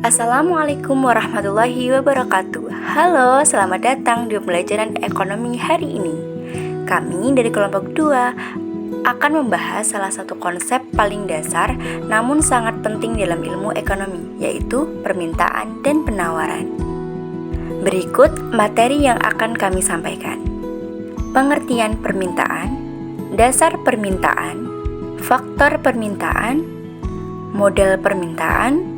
Assalamualaikum warahmatullahi wabarakatuh. Halo, selamat datang di pembelajaran ekonomi hari ini. Kami dari kelompok 2 akan membahas salah satu konsep paling dasar namun sangat penting dalam ilmu ekonomi, yaitu permintaan dan penawaran. Berikut materi yang akan kami sampaikan. Pengertian permintaan, dasar permintaan, faktor permintaan, model permintaan,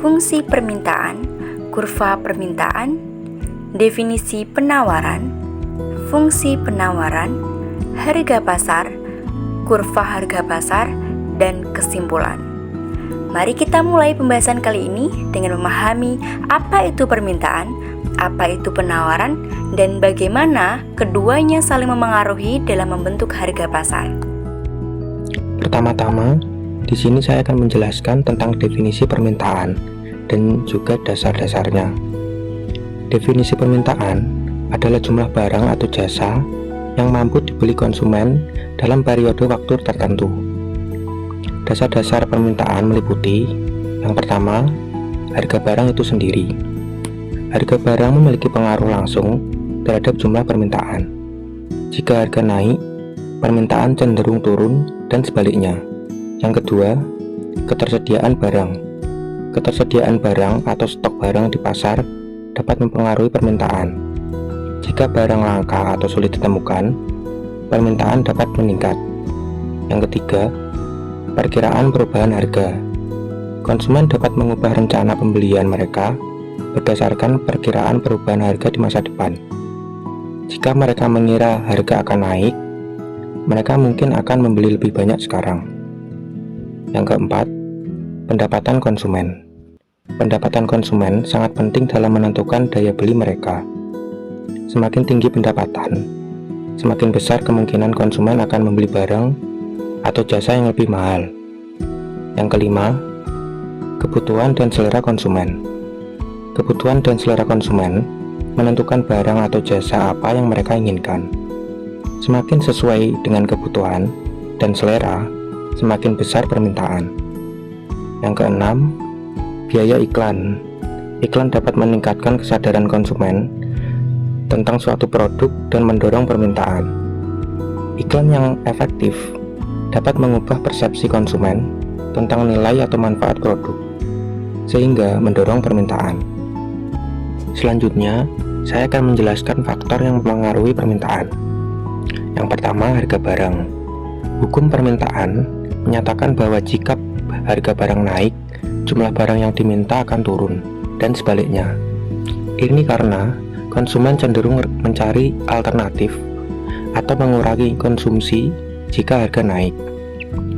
fungsi permintaan, kurva permintaan, definisi penawaran, fungsi penawaran, harga pasar, kurva harga pasar, dan kesimpulan. Mari kita mulai pembahasan kali ini dengan memahami apa itu permintaan, apa itu penawaran, dan bagaimana keduanya saling memengaruhi dalam membentuk harga pasar. Pertama-tama, di sini saya akan menjelaskan tentang definisi permintaan dan juga dasar-dasarnya. Definisi permintaan adalah jumlah barang atau jasa yang mampu dibeli konsumen dalam periode waktu tertentu. Dasar-dasar permintaan meliputi: yang pertama, harga barang itu sendiri. Harga barang memiliki pengaruh langsung terhadap jumlah permintaan. Jika harga naik, permintaan cenderung turun dan sebaliknya. Yang kedua, ketersediaan barang. Ketersediaan barang atau stok barang di pasar dapat mempengaruhi permintaan. Jika barang langka atau sulit ditemukan, permintaan dapat meningkat. Yang ketiga, perkiraan perubahan harga. Konsumen dapat mengubah rencana pembelian mereka berdasarkan perkiraan perubahan harga di masa depan. Jika mereka mengira harga akan naik, mereka mungkin akan membeli lebih banyak sekarang. Yang keempat, pendapatan konsumen. Pendapatan konsumen sangat penting dalam menentukan daya beli mereka. Semakin tinggi pendapatan, semakin besar kemungkinan konsumen akan membeli barang atau jasa yang lebih mahal. Yang kelima, kebutuhan dan selera konsumen. Kebutuhan dan selera konsumen menentukan barang atau jasa apa yang mereka inginkan. Semakin sesuai dengan kebutuhan dan selera, semakin besar permintaan. Yang keenam, biaya iklan. Iklan dapat meningkatkan kesadaran konsumen tentang suatu produk dan mendorong permintaan. Iklan yang efektif dapat mengubah persepsi konsumen tentang nilai atau manfaat produk, sehingga mendorong permintaan. Selanjutnya, saya akan menjelaskan faktor yang mempengaruhi permintaan. Yang pertama, harga barang. Hukum permintaan menyatakan bahwa jika harga barang naik, jumlah barang yang diminta akan turun, dan sebaliknya. Ini karena konsumen cenderung mencari alternatif atau mengurangi konsumsi jika harga naik.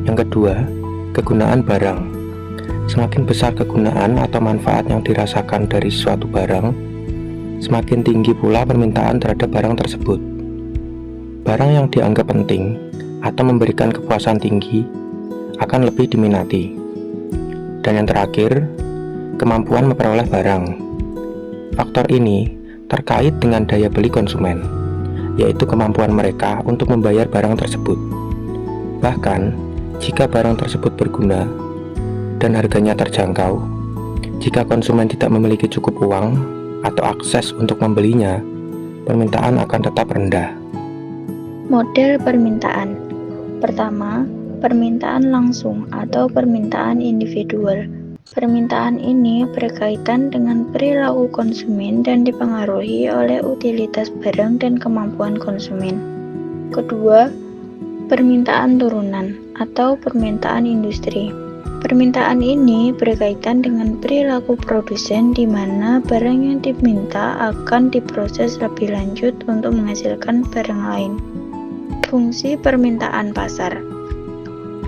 Yang kedua, kegunaan barang. Semakin besar kegunaan atau manfaat yang dirasakan dari suatu barang, semakin tinggi pula permintaan terhadap barang tersebut. Barang yang dianggap penting atau memberikan kepuasan tinggi akan lebih diminati. Dan yang terakhir, kemampuan memperoleh barang. Faktor ini terkait dengan daya beli konsumen, yaitu kemampuan mereka untuk membayar barang tersebut. Bahkan, jika barang tersebut berguna dan harganya terjangkau, jika konsumen tidak memiliki cukup uang atau akses untuk membelinya, permintaan akan tetap rendah. Model permintaan. Pertama, permintaan langsung atau permintaan individual. Permintaan ini berkaitan dengan perilaku konsumen dan dipengaruhi oleh utilitas barang dan kemampuan konsumen. Kedua, permintaan turunan atau permintaan industri. Permintaan ini berkaitan dengan perilaku produsen di mana barang yang diminta akan diproses lebih lanjut untuk menghasilkan barang lain. Fungsi permintaan pasar.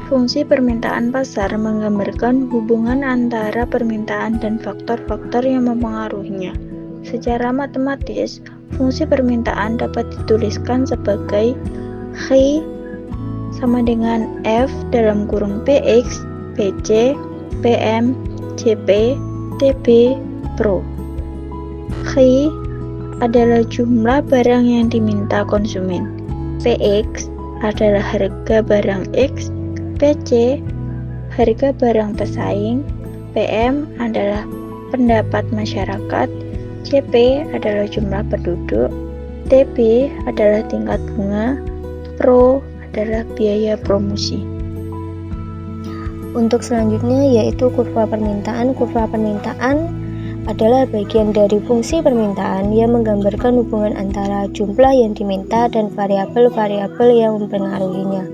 Fungsi permintaan pasar menggambarkan hubungan antara permintaan dan faktor-faktor yang mempengaruhinya. Secara matematis, fungsi permintaan dapat dituliskan sebagai X sama dengan F dalam kurung PX, PC, PM, CP, TB, Pro. X adalah jumlah barang yang diminta konsumen. PX adalah harga barang X, PC harga barang pesaing, PM adalah pendapat masyarakat, CP adalah jumlah penduduk, TB adalah tingkat bunga, Pro adalah biaya promosi. Untuk selanjutnya yaitu kurva permintaan. Kurva permintaan adalah bagian dari fungsi permintaan yang menggambarkan hubungan antara jumlah yang diminta dan variabel-variabel yang mempengaruhinya.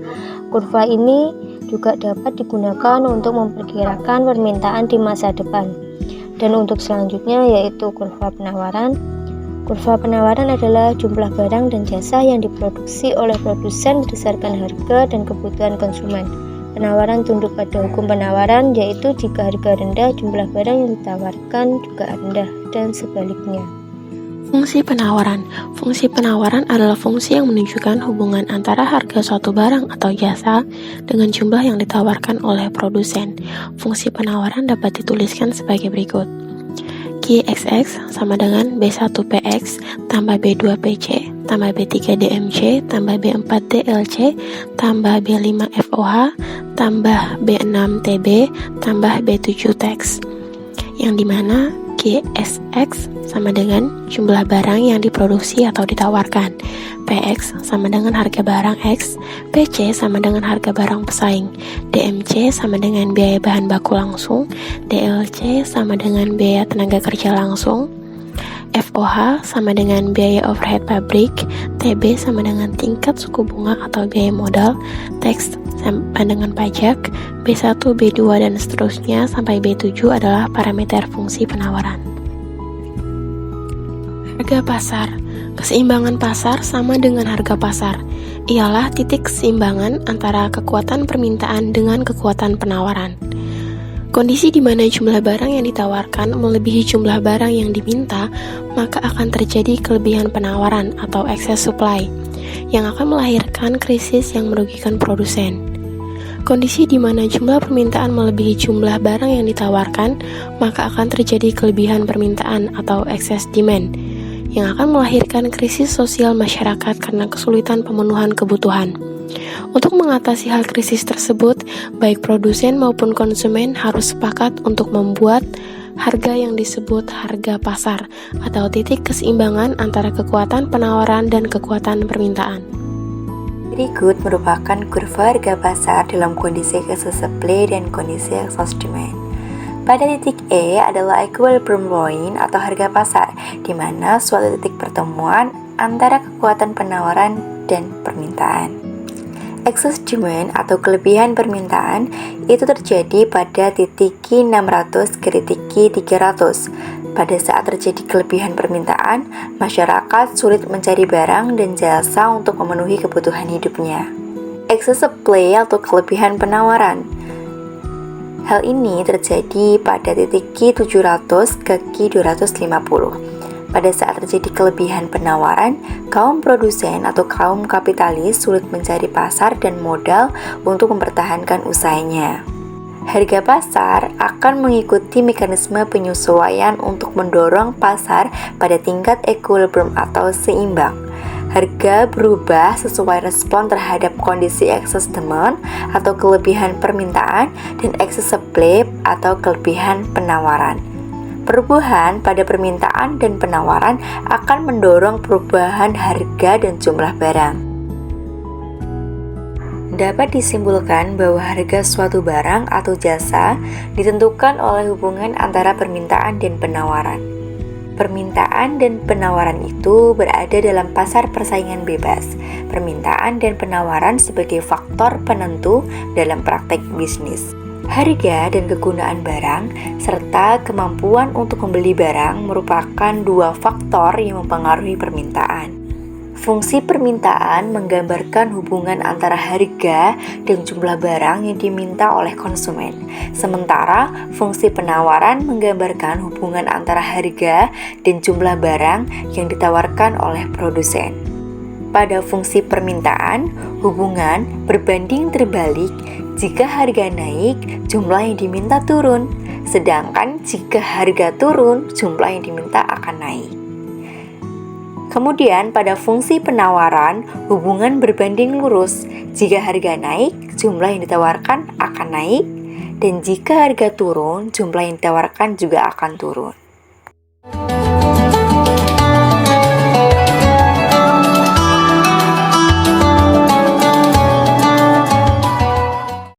Kurva ini juga dapat digunakan untuk memperkirakan permintaan di masa depan. Dan untuk selanjutnya yaitu kurva penawaran. Kurva penawaran adalah jumlah barang dan jasa yang diproduksi oleh produsen berdasarkan harga dan kebutuhan konsumen. Penawaran tunduk pada hukum penawaran, yaitu jika harga rendah, jumlah barang yang ditawarkan juga rendah, dan sebaliknya. Fungsi penawaran. Fungsi penawaran adalah fungsi yang menunjukkan hubungan antara harga suatu barang atau jasa dengan jumlah yang ditawarkan oleh produsen. Fungsi penawaran dapat dituliskan sebagai berikut. QXX sama dengan B1PX tambah B2PC tambah B3 DMC tambah B4 DLC tambah B5 FOH tambah B6 TB tambah B7 TEX, yang dimana QSX sama dengan jumlah barang yang diproduksi atau ditawarkan, PX sama dengan harga barang X, PC sama dengan harga barang pesaing, DMC sama dengan biaya bahan baku langsung, DLC sama dengan biaya tenaga kerja langsung, FOH sama dengan biaya overhead pabrik, TB sama dengan tingkat suku bunga atau biaya modal, TEX sama dengan pajak, B1, B2 dan seterusnya sampai B7 adalah parameter fungsi penawaran. Harga pasar. Keseimbangan pasar sama dengan harga pasar. Ialah titik keseimbangan antara kekuatan permintaan dengan kekuatan penawaran. Kondisi di mana jumlah barang yang ditawarkan melebihi jumlah barang yang diminta, maka akan terjadi kelebihan penawaran atau excess supply, yang akan melahirkan krisis yang merugikan produsen. Kondisi di mana jumlah permintaan melebihi jumlah barang yang ditawarkan, maka akan terjadi kelebihan permintaan atau excess demand, yang akan melahirkan krisis sosial masyarakat karena kesulitan pemenuhan kebutuhan. Untuk mengatasi hal krisis tersebut, baik produsen maupun konsumen harus sepakat untuk membuat harga yang disebut harga pasar atau titik keseimbangan antara kekuatan penawaran dan kekuatan permintaan. Berikut merupakan kurva harga pasar dalam kondisi excess supply dan kondisi excess demand. Pada titik E adalah equilibrium point atau harga pasar, di mana suatu titik pertemuan antara kekuatan penawaran dan permintaan. Excess demand atau kelebihan permintaan itu terjadi pada titik Q600 ke titik Q300. Pada saat terjadi kelebihan permintaan, masyarakat sulit mencari barang dan jasa untuk memenuhi kebutuhan hidupnya. Excess supply atau kelebihan penawaran. Hal ini terjadi pada titik Q700 ke Q250. Pada saat terjadi kelebihan penawaran, kaum produsen atau kaum kapitalis sulit mencari pasar dan modal untuk mempertahankan usahanya. Harga pasar akan mengikuti mekanisme penyesuaian untuk mendorong pasar pada tingkat equilibrium atau seimbang. Harga berubah sesuai respon terhadap kondisi excess demand atau kelebihan permintaan dan excess supply atau kelebihan penawaran. Perubahan pada permintaan dan penawaran akan mendorong perubahan harga dan jumlah barang. Dapat disimpulkan bahwa harga suatu barang atau jasa ditentukan oleh hubungan antara permintaan dan penawaran. Permintaan dan penawaran itu berada dalam pasar persaingan bebas. Permintaan dan penawaran sebagai faktor penentu dalam praktek bisnis. Harga dan kegunaan barang serta kemampuan untuk membeli barang merupakan dua faktor yang mempengaruhi permintaan. Fungsi permintaan menggambarkan hubungan antara harga dan jumlah barang yang diminta oleh konsumen. Sementara fungsi penawaran menggambarkan hubungan antara harga dan jumlah barang yang ditawarkan oleh produsen. Pada fungsi permintaan, hubungan berbanding terbalik. Jika harga naik, jumlah yang diminta turun. Sedangkan jika harga turun, jumlah yang diminta akan naik. Kemudian pada fungsi penawaran, hubungan berbanding lurus. Jika harga naik, jumlah yang ditawarkan akan naik. Dan jika harga turun, jumlah yang ditawarkan juga akan turun.